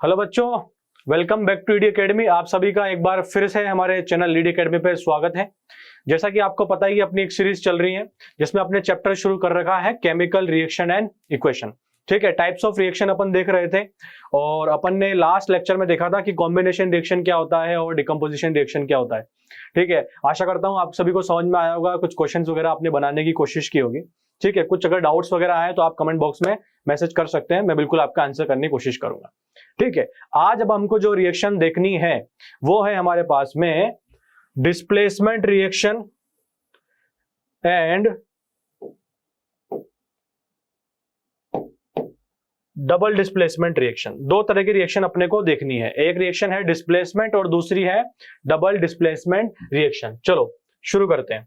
Hello बच्चों, welcome back to ED Academy. आप सभी का एक बार फिर से हमारे चैनल ईडी एकेडमी पे स्वागत है। जैसा कि आपको पता ही अपनी एक सीरीज चल रही है जिसमें अपने चैप्टर शुरू कर रखा है केमिकल रिएक्शन एंड इक्वेशन। ठीक है, टाइप्स ऑफ रिएक्शन अपन देख रहे थे और अपन ने लास्ट लेक्चर में देखा था कि कॉम्बिनेशन रिएक्शन क्या होता है और डिकम्पोजिशन रिएक्शन क्या होता है। ठीक है, आशा करता हूं आप सभी को समझ में आया होगा, कुछ क्वेश्चंस वगैरह आपने बनाने की कोशिश की होगी। ठीक है, कुछ अगर डाउट्स वगैरह आए तो आप कमेंट बॉक्स में मैसेज कर सकते हैं, मैं बिल्कुल आपका आंसर करने की कोशिश करूंगा। ठीक है, आज अब हमको जो रिएक्शन देखनी है वो है हमारे पास में displacement reaction and double displacement reaction. दो तरह की रिएक्शन अपने को देखनी है, एक रिएक्शन है डिस्प्लेसमेंट और दूसरी है डबल डिस्प्लेसमेंट रिएक्शन। चलो शुरू करते हैं।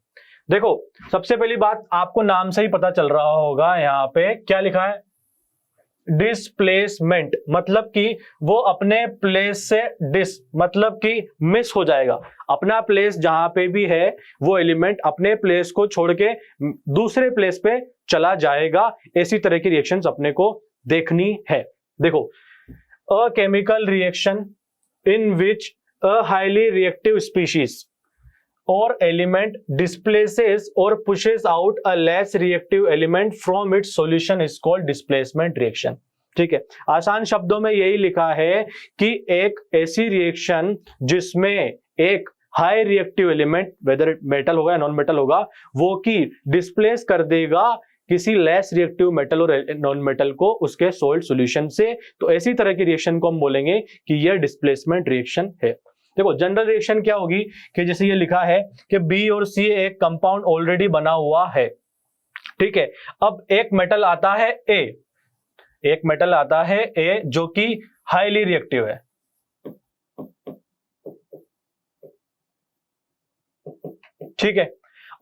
देखो, सबसे पहली बात, आपको नाम से ही पता चल रहा होगा, यहां पे क्या लिखा है, डिस्प्लेसमेंट, मतलब कि वो अपने प्लेस से मतलब कि मिस हो जाएगा। अपना प्लेस जहां पे भी है वो एलिमेंट अपने प्लेस को छोड़ के दूसरे प्लेस पे चला जाएगा। ऐसी तरह की रिएक्शंस अपने को देखनी है। देखो, a chemical reaction in which a highly reactive species or element displaces or pushes out a less reactive element from its solution is called displacement reaction। ठीक है, आसान शब्दों में यही लिखा है कि एक ऐसी रिएक्शन जिसमें एक high reactive element, whether metal होगा या नॉन मेटल होगा, वो की डिस्प्लेस कर देगा किसी लेस रिएक्टिव मेटल और नॉन मेटल को उसके सोल्ड सॉल्यूशन से। तो ऐसी तरह की रिएक्शन को हम बोलेंगे कि यह डिस्प्लेसमेंट रिएक्शन है। देखो, जनरल रिएक्शन क्या होगी कि जैसे ये लिखा है कि बी और सी एक कंपाउंड ऑलरेडी बना हुआ है। ठीक है, अब एक मेटल आता है ए, एक मेटल आता है ए जो कि हाईली रिएक्टिव है। ठीक है,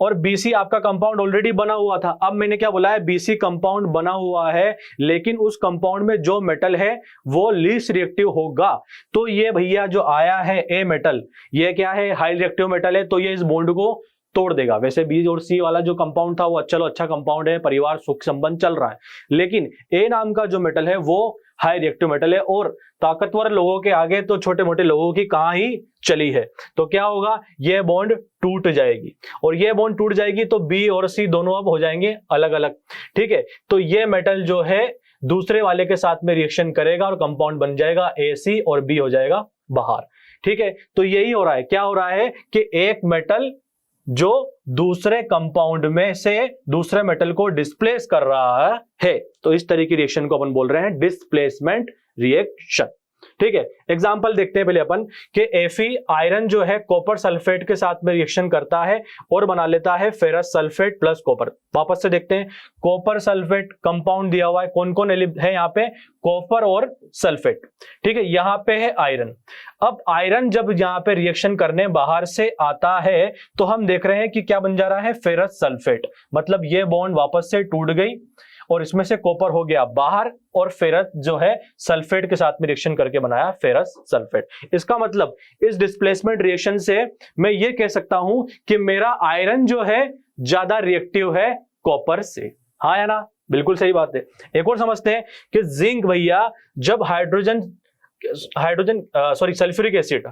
और बीसी आपका कंपाउंड ऑलरेडी बना हुआ था। अब मैंने क्या बोला है, बीसी कंपाउंड बना हुआ है लेकिन उस कंपाउंड में जो मेटल है वो लीस्ट रिएक्टिव होगा। तो ये भैया जो आया है ए मेटल, ये क्या है, हाई रिएक्टिव मेटल है, तो ये इस बॉन्ड को तोड़ देगा। वैसे बी और सी वाला जो कंपाउंड था वो चलो अच्छा कंपाउंड है, परिवार सुख संबंध चल रहा है, लेकिन ए नाम का जो मेटल है वो हाई रिएक्टिव मेटल है और ताकतवर लोगों के आगे तो छोटे मोटे लोगों की कहां ही चली है। तो क्या होगा, ये बॉन्ड टूट जाएगी और ये बॉन्ड टूट जाएगी तो बी और सी दोनों अब हो जाएंगे अलग अलग। ठीक है, तो ये मेटल जो है दूसरे वाले के साथ में रिएक्शन करेगा और कंपाउंड बन जाएगा ए सी और बी हो जाएगा बाहर। ठीक है, तो यही हो रहा है। क्या हो रहा है कि एक मेटल जो दूसरे कंपाउंड में से दूसरे मेटल को डिस्प्लेस कर रहा है, तो इस तरह की रिएक्शन को अपन बोल रहे हैं डिस्प्लेसमेंट रिएक्शन। ठीक है, एग्जांपल देखते हैं पहले अपन कि एफी आयरन जो है कॉपर सल्फेट के साथ में रिएक्शन करता है और बना लेता है फेरस सल्फेट प्लस कॉपर। वापस से देखते हैं, कॉपर सल्फेट कंपाउंड दिया हुआ है, कौन कौन है यहाँ पे, कॉपर और सल्फेट। ठीक है, यहाँ पे है आयरन। अब आयरन जब यहाँ पे रिएक्शन करने बाहर से आता है तो हम देख रहे हैं कि क्या बन जा रहा है, फेरस सल्फेट, मतलब ये बॉन्ड वापस से टूट गई और इसमें से कॉपर हो गया बाहर और फेरस जो है सल्फेट के साथ में रिएक्शन करके बनाया फेरस सल्फेट। इसका मतलब इस डिस्प्लेसमेंट रिएक्शन से मैं ये कह सकता हूं कि मेरा आयरन जो है ज्यादा रिएक्टिव है कॉपर से। हाँ या ना, बिल्कुल सही बात है। एक और समझते हैं कि जिंक भैया जब सल्फ्यूरिक एसिड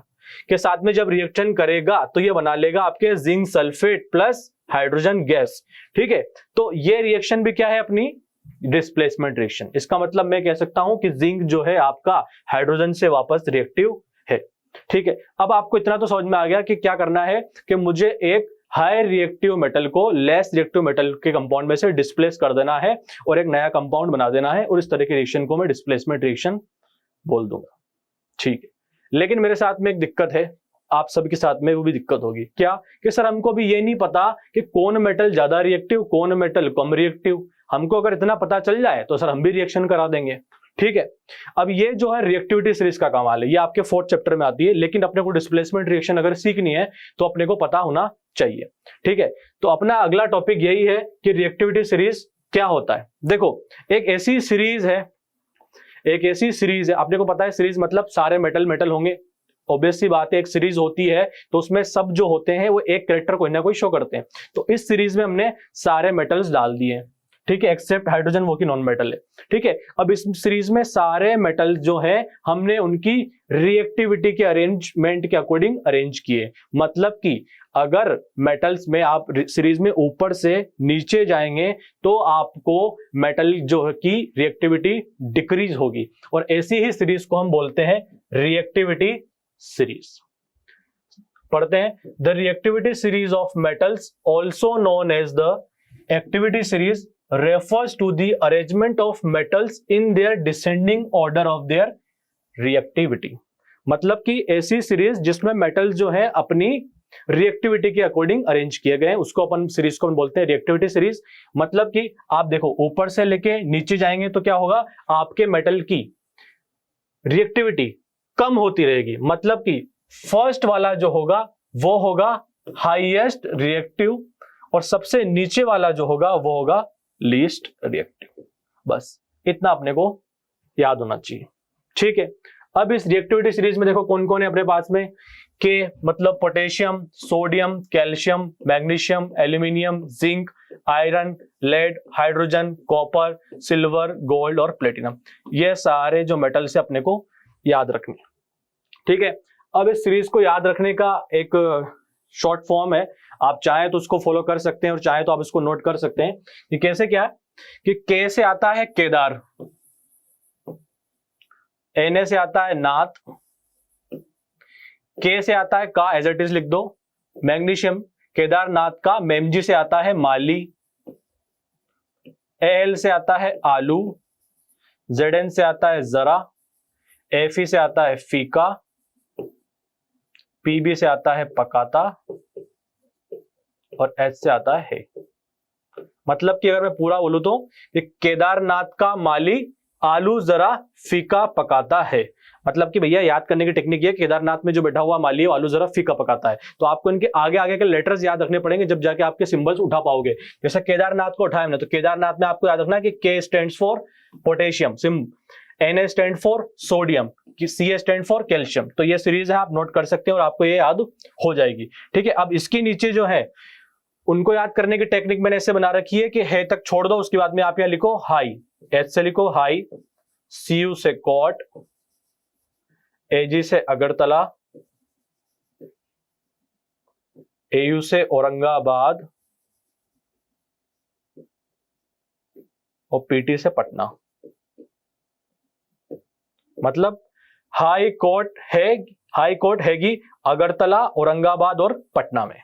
के साथ में जब रिएक्शन करेगा तो ये बना लेगा आपके zinc sulphate plus hydrogen gas. ठीक है, तो ये रिएक्शन भी क्या है, अपनी डिस्प्लेसमेंट रिएक्शन। इसका मतलब मैं कह सकता हूं कि जिंक जो है आपका हाइड्रोजन से वापस रिएक्टिव है। ठीक है, अब आपको इतना तो समझ में आ गया कि क्या करना है कि मुझे एक हाई रिएक्टिव मेटल को लेस रिएक्टिव मेटल के कंपाउंड में से डिस्प्लेस कर देना है और एक नया कंपाउंड बना देना है और इस तरह के रिएक्शन को मैं डिस्प्लेसमेंट रिएक्शन बोल दूंगा। ठीक है, लेकिन मेरे साथ में एक दिक्कत है, आप सबके साथ में वो भी दिक्कत होगी। क्या कि सर हमको भी ये नहीं पता कि कौन मेटल ज्यादा रिएक्टिव कौन मेटल कम रिएक्टिव। हमको अगर इतना पता चल जाए तो सर हम भी रिएक्शन करा देंगे। ठीक है, अब ये जो है रिएक्टिविटी सीरीज का कमाल है, ये आपके 4th चैप्टर में आती है, लेकिन अपने को डिस्प्लेसमेंट रिएक्शन अगर सीखनी है तो अपने को पता होना चाहिए। ठीक है, तो अपना अगला टॉपिक यही है कि रिएक्टिविटी सीरीज क्या होता है। देखो, एक ऐसी सीरीज है आपने को पता है, सीरीज मतलब सारे मेटल होंगे। ऑब्वियस सी बात है, एक सीरीज होती है तो उसमें सब जो होते हैं वो एक कैरेक्टर कोई ना कोई शो करते हैं। तो इस सीरीज में हमने सारे मेटल्स डाल दिए। ठीक है, एक्सेप्ट हाइड्रोजन, वो की नॉन मेटल है। ठीक है, अब इस सीरीज में सारे मेटल जो है हमने उनकी रिएक्टिविटी के अरेंजमेंट के अकॉर्डिंग अरेंज किए। मतलब कि अगर मेटल्स में आप सीरीज में ऊपर से नीचे जाएंगे तो आपको मेटल जो है की रिएक्टिविटी डिक्रीज होगी, और ऐसी ही सीरीज को हम बोलते हैं रिएक्टिविटी सीरीज। पढ़ते हैं, the reactivity series of metals also known as the activity series refers to the arrangement of metals in their descending order of their reactivity। मतलब कि ऐसी सीरीज जिसमें मेटल जो है अपनी रिएक्टिविटी के अकॉर्डिंग अरेंज किए गए हैं, उसको अपन सीरीज को बोलते हैं रिएक्टिविटी सीरीज। मतलब कि आप देखो ऊपर से लेके नीचे जाएंगे तो क्या होगा, आपके मेटल की रिएक्टिविटी कम होती रहेगी। मतलब कि फर्स्ट वाला जो होगा वो होगा हाईएस्ट रिएक्टिव, और सबसे नीचे वाला जो होगा वो होगा लीस्ट रिएक्टिव। बस इतना अपने को याद होना चाहिए। ठीक है, अब इस रिएक्टिविटी सीरीज में देखो कौन कौन है अपने पास में, के मतलब potassium, sodium, calcium, magnesium, aluminium, zinc, iron, lead, hydrogen, copper, silver, gold और प्लेटिनम। ये सारे जो मेटल्स है अपने को याद रखने। ठीक है, अब इस सीरीज को याद रखने का एक शॉर्ट फॉर्म है, आप चाहे तो उसको फॉलो कर सकते हैं और चाहे तो आप इसको नोट कर सकते हैं कि कैसे क्या है। कि के से आता है केदार, एन से आता है नाथ, के से आता है का, एज इट इज लिख दो, मैग्नीशियम, केदारनाथ का, मेमजी से आता है माली, एल से आता है आलू, जेडएन से आता है जरा, एफी से आता है फीका, पीबी से आता है पकाता, और एच से आता है। मतलब कि अगर मैं पूरा बोलूं तो केदारनाथ का माली, आलू, जरा, फीका, पकाता है। मतलब कि भैया याद करने की टेक्निक ये, केदारनाथ में जो बैठा हुआ माली है, आलू, जरा, फीका, पकाता है। तो आपको इनके आगे आगे के लेटर्स याद रखने पड़ेंगे जब जाके आपके सिंबल्स उठा पाओगे। जैसे केदारनाथ को उठाया हमने, तो केदारनाथ में आपको याद रखना है कि के stands for potassium, SIM, Na stand for sodium, Ca stand for calcium. तो ये सीरीज है, आप नोट कर सकते हैं और आपको ये याद हो जाएगी। ठीक है, अब इसके नीचे जो है उनको याद करने की टेक्निक मैंने ऐसे बना रखी है कि है तक छोड़ दो, उसके बाद में आप यहां लिखो हाई, एच से लिखो हाई, Cu से कोट, Ag से अगरतला, Au से औरंगाबाद और Pt से पटना। मतलब हाई कोर्ट हैगी अगरतला, औरंगाबाद और पटना में।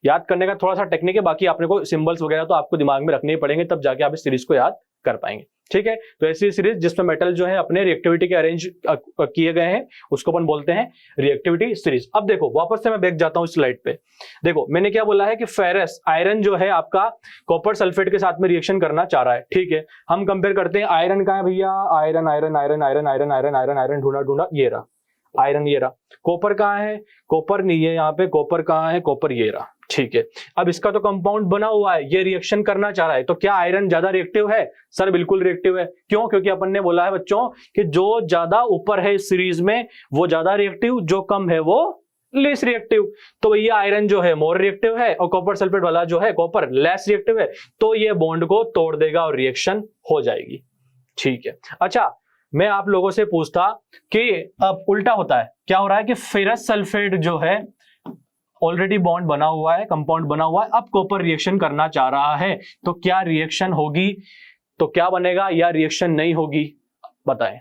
याद करने का थोड़ा सा टेक्निक है, बाकी आपने को सिंबल्स वगैरह तो आपको दिमाग में रखने ही पड़ेंगे, तब जाके आप इस सीरीज को याद कर पाएंगे। ठीक है, तो ऐसी सीरीज जिसमें मेटल जो है अपने रिएक्टिविटी के अरेंज किए गए हैं उसको अपन बोलते हैं रिएक्टिविटी सीरीज। अब देखो वापस से मैं बैक जाता हूं स्लाइड पे। देखो मैंने क्या बोला है कि फेरस आयरन जो है आपका कॉपर सल्फेट के साथ में रिएक्शन करना चाह रहा है। ठीक है, हम कंपेयर करते हैं आयरन का है भैया, iron iron iron iron iron iron iron iron ढूंढा ढूंढा, ये रहा आयरन, ये रहा। कॉपर कहाँ है, कॉपर नहीं है यहाँ पे, कॉपर कहाँ है, कॉपर ये रहा। ठीक है, अब इसका तो कंपाउंड बना हुआ है, ये रिएक्शन करना चाह रहा है, तो क्या आयरन ज्यादा रिएक्टिव है? सर बिल्कुल रिएक्टिव है। क्यों? क्योंकि अपन ने बोला है बच्चों कि जो ज्यादा ऊपर है इस सीरीज में वो ज्यादा रिएक्टिव, जो कम है वो लेस रिएक्टिव। तो भैया आयरन जो है मोर रिएक्टिव है और कॉपर सल्फेट वाला जो है कॉपर लेस रिएक्टिव है, तो ये बॉन्ड को तोड़ देगा और रिएक्शन हो जाएगी। ठीक है, अच्छा मैं आप लोगों से पूछता कि अब उल्टा होता है, क्या हो रहा है कि फेरस सल्फेट जो है ऑलरेडी बॉन्ड बना हुआ है, कंपाउंड बना हुआ है, अब कॉपर रिएक्शन करना चाह रहा है, तो क्या रिएक्शन होगी, तो क्या बनेगा या रिएक्शन नहीं होगी? बताएं,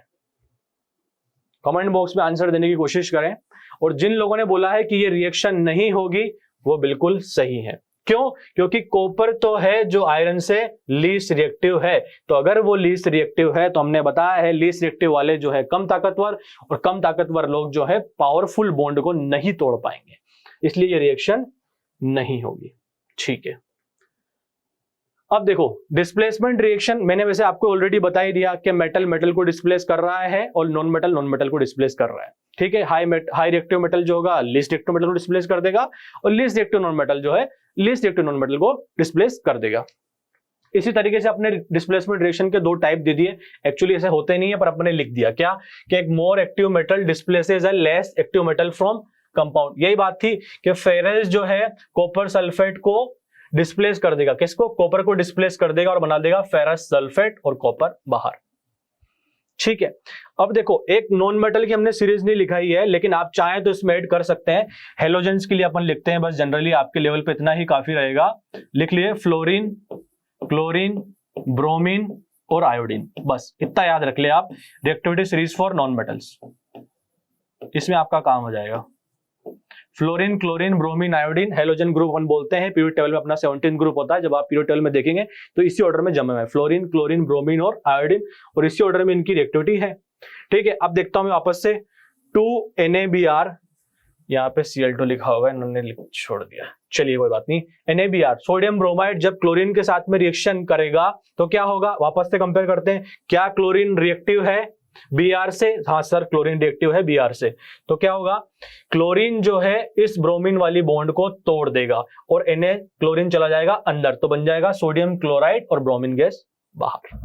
कमेंट बॉक्स में आंसर देने की कोशिश करें। और जिन लोगों ने बोला है कि ये रिएक्शन नहीं होगी वो बिल्कुल सही है। क्यों? क्योंकि कॉपर तो है जो आयरन से लीस्ट रिएक्टिव है, तो अगर वो लीस्ट रिएक्टिव है तो हमने बताया है लीस्ट रिएक्टिव वाले जो है कम ताकतवर, और कम ताकतवर लोग जो है पावरफुल बॉन्ड को नहीं तोड़ पाएंगे, इसलिए ये रिएक्शन नहीं होगी। ठीक है, अब देखो डिस्प्लेसमेंट रिएक्शन मैंने वैसे आपको ऑलरेडी बता ही दिया कि मेटल मेटल को डिस्प्लेस कर रहा है और नॉन मेटल को डिस्प्लेस कर रहा है। ठीक है, हाई रिएक्टिव मेटल जो होगा लीस्ट रिएक्टिव मेटल को डिस्प्लेस कर देगा, और लीस्ट रिएक्टिव नॉन मेटल जो है लीस्ट रिएक्टिव नॉन मेटल को डिस्प्लेस कर देगा। इसी तरीके से अपने डिस्प्लेसमेंट रिएक्शन के दो टाइप दे दिए। एक्चुअली ऐसे होते नहीं है पर अपने लिख दिया क्या कि एक more active metal displaces a less active metal from compound. यही बात थी कि फेरस जो है कॉपर सल्फेट को डिस्प्लेस कर देगा, किसको? कॉपर को डिस्प्लेस कर देगा और बना देगा फेरस सल्फेट और कॉपर बाहर। ठीक है, अब देखो एक नॉन मेटल की हमने सीरीज नहीं लिखाई है, लेकिन आप चाहें तो इसमें ऐड कर सकते हैं। हेलोजेंस के लिए अपन लिखते हैं, बस जनरली आपके लेवल पे इतना ही काफी रहेगा। लिख लिए फ्लोरीन, क्लोरीन, ब्रोमीन और आयोडीन, बस इतना याद रख ले आप। Reactivity series for non metals, इसमें आपका काम हो जाएगा। Fluorine, chlorine, bromine, iodine, halogen group अपन बोलते हैं। पीरियोडिक टेबल में अपना 17 ग्रुप होता है, जब आप पीरियोडिक टेबल में देखेंगे तो इसी ऑर्डर में जमे हुए हैं, फ्लोरीन, क्लोरीन, ब्रोमीन और आयोडीन, और इसी ऑर्डर में इनकी रिएक्टिविटी है। ठीक है, अब देखता हूं मैं वापस से 2NaBr, यहाँ पे Cl2 लिखा हुआ है, इन्होंने छोड़ दिया, चलिए कोई बात नहीं। NaBr, सोडियम ब्रोमाइड जब क्लोरीन के साथ में रिएक्शन करेगा तो क्या होगा, वापस से कंपेयर करते हैं। क्या क्लोरीन रिएक्टिव है Br से? हाँ सर, क्लोरीन रिएक्टिव है Br से। तो क्या होगा, क्लोरीन जो है इस ब्रोमीन वाली बॉन्ड को तोड़ देगा और Na क्लोरीन चला जाएगा अंदर, तो बन जाएगा सोडियम क्लोराइड और ब्रोमीन गैस बाहर।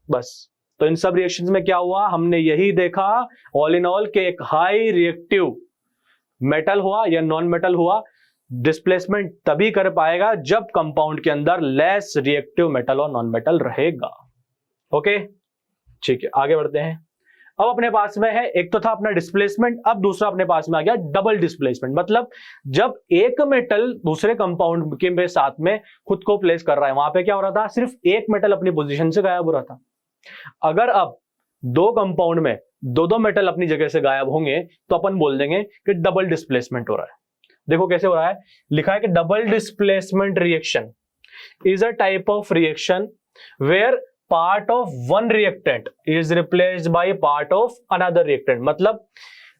बस, तो इन सब रिएक्शंस में क्या हुआ, हमने यही देखा ऑल इन ऑल के एक हाई रिएक्टिव मेटल हुआ या नॉन मेटल हुआ, डिस्प्लेसमेंट तभी कर पाएगा जब कंपाउंड के अंदर लेस रिएक्टिव मेटल और नॉन मेटल रहेगा। ओके, ठीक है, आगे बढ़ते हैं। अब अपने पास में है, एक तो था अपना डिस्प्लेसमेंट, अब दूसरा अपने पास में आ गया डबल डिस्प्लेसमेंट। मतलब जब एक मेटल दूसरे कंपाउंड के साथ में खुद को प्लेस कर रहा है, वहां पे क्या हो रहा था, सिर्फ एक मेटल अपनी पोजीशन से गायब हो रहा था। अगर अब दो कंपाउंड में दो मेटल अपनी जगह से गायब होंगे तो अपन बोल देंगे कि डबल डिस्प्लेसमेंट हो रहा है। देखो कैसे हो रहा है, लिखा है कि double displacement reaction is a type of reaction where part of one reactant is replaced by part of another reactant. मतलब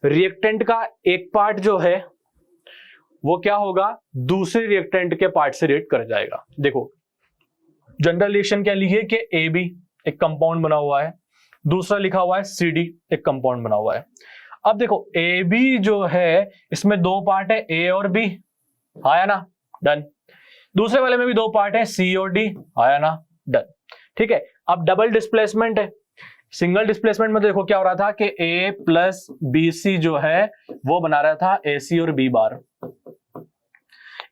रिएक्टेंट का एक पार्ट जो है वो क्या होगा, दूसरे रिएक्टेंट के पार्ट से रिएक्ट कर जाएगा। देखो जनरल रिएक्शन क्या लिखी है कि AB एक कंपाउंड बना हुआ है, दूसरा लिखा हुआ है CD एक कंपाउंड बना हुआ है। अब देखो AB जो है इसमें दो पार्ट है, A और B, आया ना, डन। दूसरे वाले में भी दो पार्ट है, C और D, आया ना, डन। ठीक है, अब डबल डिस्प्लेसमेंट है। सिंगल डिस्प्लेसमेंट में देखो क्या हो रहा था कि A प्लस BC जो है वो बना रहा था AC और B बार।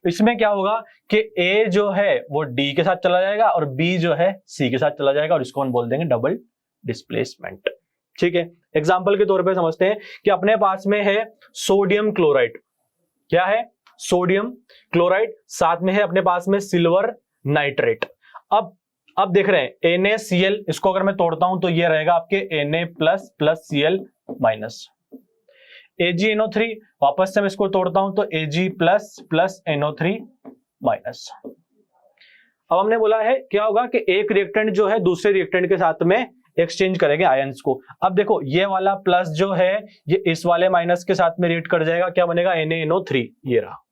इसमें क्या होगा कि A जो है वो D के साथ चला जाएगा और B जो है C के साथ चला जाएगा, और इसको हम बोल देंगे डबल डिस्प्लेसमेंट। ठीक है, एग्जांपल के तौर पे समझते हैं कि अपने पास में है सोडियम क्लोराइड, क्या है, सोडियम क्लोराइड, साथ में है अपने पास में सिल्वर नाइट्रेट। अब देख रहे हैं NaCl, इसको अगर मैं तोड़ता हूं तो ये रहेगा आपके Na plus plus Cl minus. AgNO3, वापस से मैं इसको तोड़ता हूं तो Ag plus plus NO3 minus. अब हमने बोला है क्या होगा कि एक रिएक्टेंट जो है दूसरे रिएक्टेंट के साथ में एक्सचेंज करेंगे आयंस को। अब देखो ये वाला प्लस जो है ये इस वाले माइनस के साथ में रिएक्ट कर जाएगा, क्या बनेगा, NaNO3, ये रहा।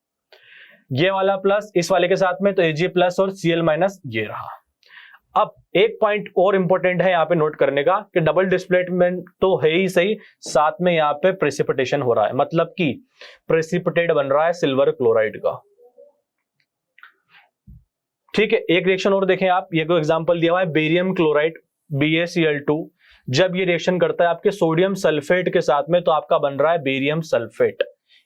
ये वाला प्लस इस वाले के साथ में तो Ag प्लस और Cl माइनस, ये रहा। अब एक पॉइंट और इंपॉर्टेंट है यहाँ पे नोट करने का कि डबल डिस्प्लेसमेंट तो है ही सही, साथ में यहाँ पे प्रेसिपिटेशन हो रहा है, मतलब कि प्रेसिपिटेट बन रहा है सिल्वर क्लोराइड का। ठीक है, एक रिएक्शन और देखें आप, ये कोई एग्जांपल दिया हुआ है बेरियम क्लोराइड BaCl2, जब ये रिएक्शन करता है आपके सोडियम सल्फेट के साथ में तो आपका बन रहा है बेरियम सल्फेट।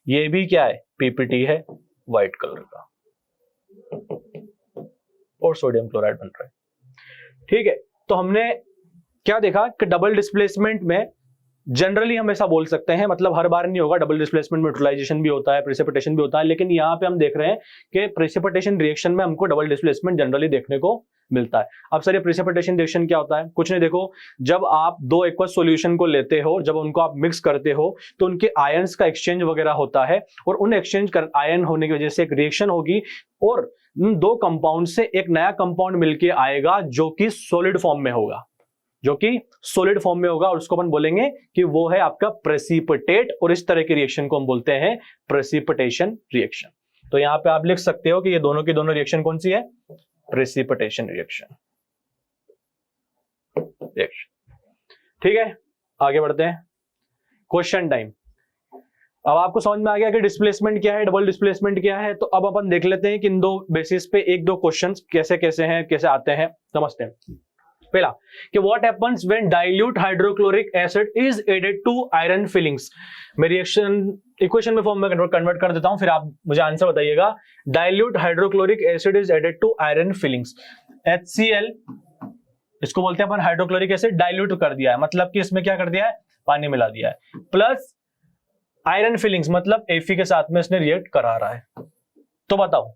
ये भी क्या है, PPT है व्हाइट कलर का, और सोडियम क्लोराइड बन रहा है। ठीक है, तो हमने क्या देखा कि डबल डिस्प्लेसमेंट में जनरली हम ऐसा बोल सकते हैं, मतलब हर बार नहीं होगा, डबल डिस्प्लेसमेंट में न्यूट्रलाइजेशन भी होता है, प्रेसिपिटेशन भी होता है, लेकिन यहाँ पे हम देख रहे हैं कि प्रेसिपिटेशन रिएक्शन में हमको डबल डिस्प्लेसमेंट जनरली देखने को मिलता है। अब सर ये प्रेसिपिटेशन रिएक्शन क्या होता है, कुछ नहीं, देखो जब आप दो एक्वस सॉल्यूशन को लेते हो, जब उनको आप मिक्स करते हो तो उनके आयंस का एक्सचेंज वगैरह होता है, और उन एक्सचेंज आयन होने की वजह से एक रिएक्शन होगी और उन दो कंपाउंड से एक नया कंपाउंड मिलके आएगा जो कि सॉलिड फॉर्म में होगा, और उसको अपन बोलेंगे कि वो है आपका प्रेसिपिटेट, और इस तरह के रिएक्शन को हम बोलते हैं प्रेसिपिटेशन रिएक्शन। तो यहां पे आप लिख सकते हो कि ये दोनों की दोनों रिएक्शन कौन सी है, प्रेसिपिटेशन रिएक्शन। ठीक है, आगे बढ़ते हैं, क्वेश्चन टाइम। अब आपको समझ में आ गया कि डिस्प्लेसमेंट क्या है, डबल डिस्प्लेसमेंट क्या है, तो अब अपन देख लेते हैं कि इन दो बेसिस पे एक दो क्वेश्चंस कैसे कैसे हैं, कैसे आते हैं, समझते हैं। पहला कि what happens when dilute hydrochloric acid is added to iron filings. मैं रिएक्शन इक्वेशन में फॉर्म में कन्वर्ट कर देता हूं, फिर आप मुझे आंसर बताइएगा। Dilute hydrochloric acid is added to iron filings, HCl इसको बोलते हैं अपन हाइड्रोक्लोरिक एसिड, डाइल्यूट कर दिया है मतलब कि इसमें क्या कर दिया है, पानी मिला दिया है, प्लस आयरन फिलिंग्स मतलब Fe के साथ में इसने रिएक्ट करा रहा है। तो बताओ,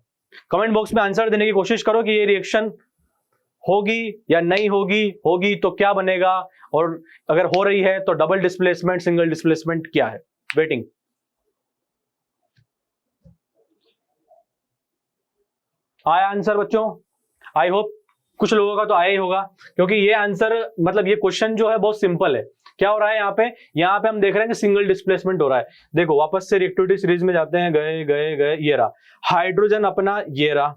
कमेंट बॉक्स में आंसर देने की कोशिश करो कि ये रिएक्शन होगी या नहीं होगी, होगी तो क्या बनेगा, और अगर हो रही है तो डबल डिस्प्लेसमेंट सिंगल डिस्प्लेसमेंट क्या है। वेटिंग। आया आंसर बच्चों? आई होप कुछ लोगों का तो आया ही होगा, क्योंकि ये आंसर मतलब ये क्वेश्चन जो है बहुत सिंपल है। क्या हो रहा है यहाँ पे हम देख रहे हैं कि सिंगल डिस्प्लेसमेंट हो रहा है। देखो वापस से रिएक्टिविटी सीरीज में जाते हैं, गए गए गए, ये रहा हाइड्रोजन अपना, ये रहा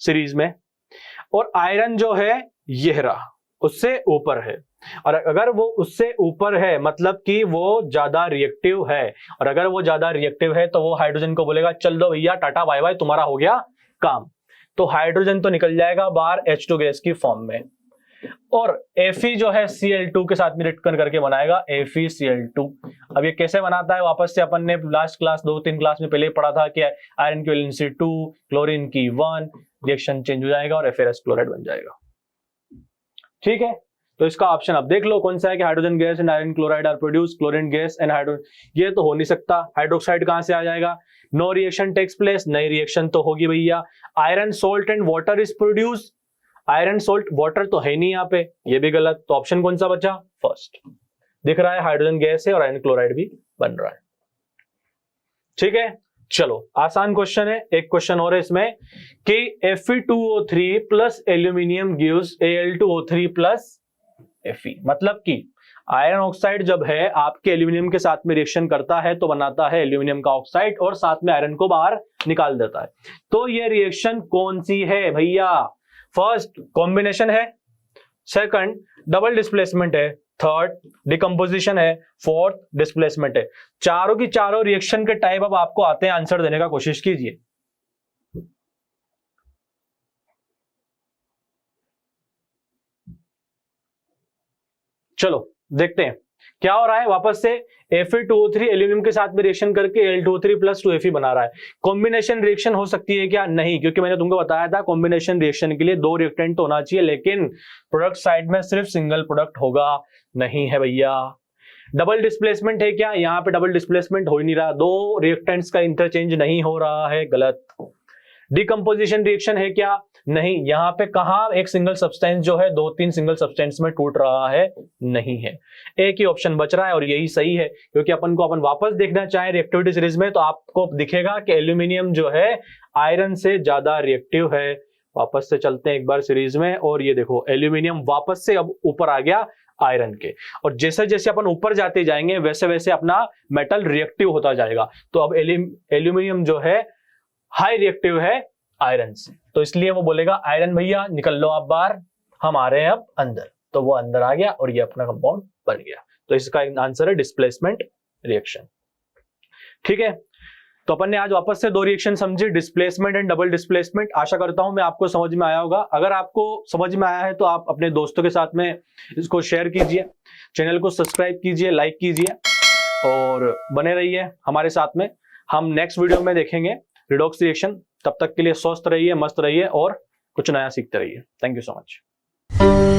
सीरीज में, और आयरन जो है ये रहा उससे ऊपर है, और अगर वो उससे ऊपर है मतलब कि वो ज्यादा रिएक्टिव है, और अगर वो ज्यादा रिएक्टिव है तो वो हाइड्रोजन को बोलेगा चल दो भैया टाटा बाय बाय, तुम्हारा हो गया काम। तो हाइड्रोजन तो निकल जाएगा बाहर H2 गैस की फॉर्म में, और Fe जो है Cl2 के साथ में रिएक्शन करके बनाएगा FeCl2। अब ये कैसे बनाता है, वापस से अपन ने लास्ट क्लास 2-3 क्लास में पहले ही पढ़ा था कि आयरन की वैलेंसी 2, क्लोरीन की 1, रिएक्शन चेंज हो जाएगा और FAS क्लोराइड बन जाएगा। ठीक है, तो इसका ऑप्शन अब देख लो कौन सा है कि hydrogen gas and iron chloride are produce, chlorine gas and hydrogen, ये तो हो नहीं सकता। हाइड्रोक्साइड कहां से आ जाएगा, नो रिएक्शन टेक्स प्लेस, नई रिएक्शन तो होगी भैया। Iron salt and water is produce, iron salt water तो है नहीं यहाँ पे, ये भी गलत। तो ऑप्शन कौन सा बचा, फर्स्ट। दिख रहा है हाइड्रोजन गैस है और आयरन क्लोराइड भी बन रहा है। ठीक है, चलो आसान क्वेश्चन है, एक क्वेश्चन और है इसमें कि Fe2O3 plus aluminium gives Al2O3 plus Fe, मतलब कि आयरन ऑक्साइड जब है आपके एल्यूमिनियम के साथ में रिएक्शन करता है तो बनाता है एल्यूमिनियम का ऑक्साइड और साथ में आयरन को बाहर निकाल देता है। तो ये रिएक्शन कौन सी है भैया, फर्स्ट कॉम्बिनेशन है, सेकंड डबल डिस्प्लेसमेंट है, थर्ड डिकम्पोजिशन है, फोर्थ डिस्प्लेसमेंट है। चारों की चारों रिएक्शन के टाइप अब आपको आते हैं, आंसर देने का कोशिश कीजिए। चलो देखते हैं क्या हो रहा है। वापस से Fe2O3 एल्यूमिनियम के साथ में रिएक्शन करके Al2O3 प्लस 2Fe बना रहा है। कॉम्बिनेशन रिएक्शन हो सकती है क्या, नहीं, क्योंकि मैंने तुमको बताया था कॉम्बिनेशन रिएक्शन के लिए 2 रिएक्टेंट तो होना चाहिए, लेकिन प्रोडक्ट साइड में सिर्फ सिंगल प्रोडक्ट होगा, नहीं है भैया। डबल डिस्प्लेसमेंट है क्या, यहाँ पे डबल डिस्प्लेसमेंट हो ही नहीं रहा, 2 रिएक्टेंट्स का इंटरचेंज नहीं हो रहा है, गलत। डिकम्पोजिशन रिएक्शन है क्या, नहीं, यहाँ पे कहा एक सिंगल सब्सटेंस जो है 2-3 सिंगल सब्सटेंस में टूट रहा है, नहीं है। एक ही ऑप्शन बच रहा है और यही सही है, क्योंकि अपन वापस देखना चाहे रिएक्टिविटी सीरीज में तो आपको दिखेगा कि एल्यूमिनियम जो है आयरन से ज्यादा रिएक्टिव है। वापस से चलते हैं एक बार सीरीज में, और ये देखो एल्यूमिनियम वापस से अब ऊपर आ गया आयरन के, और जैसे जैसे अपन ऊपर जाते जाएंगे वैसे वैसे अपना मेटल रिएक्टिव होता जाएगा। तो अब एल्यूमिनियम जो है हाई रिएक्टिव है आयरन से, तो इसलिए वो बोलेगा आयरन भैया निकल लो आप बाहर, हम आ रहे हैं अब अंदर। तो वो अंदर आ गया और ये अपना कंपाउंड बन गया। तो इसका आंसर है डिस्प्लेसमेंट रिएक्शन। ठीक है, तो अपन ने आज वापस से 2 रिएक्शन समझी, डिस्प्लेसमेंट एंड डबल डिस्प्लेसमेंट। आशा करता हूं मैं आपको समझ में आया होगा। अगर आपको समझ में आया है तो आप अपने दोस्तों के साथ में इसको शेयर कीजिए, चैनल को सब्सक्राइब कीजिए, लाइक कीजिए और बने रहिए हमारे साथ में। हम नेक्स्ट वीडियो में देखेंगे रिडॉक्स रिएक्शन। तब तक के लिए स्वस्थ रहिए, मस्त रहिए और कुछ नया सीखते रहिए। Thank you so much.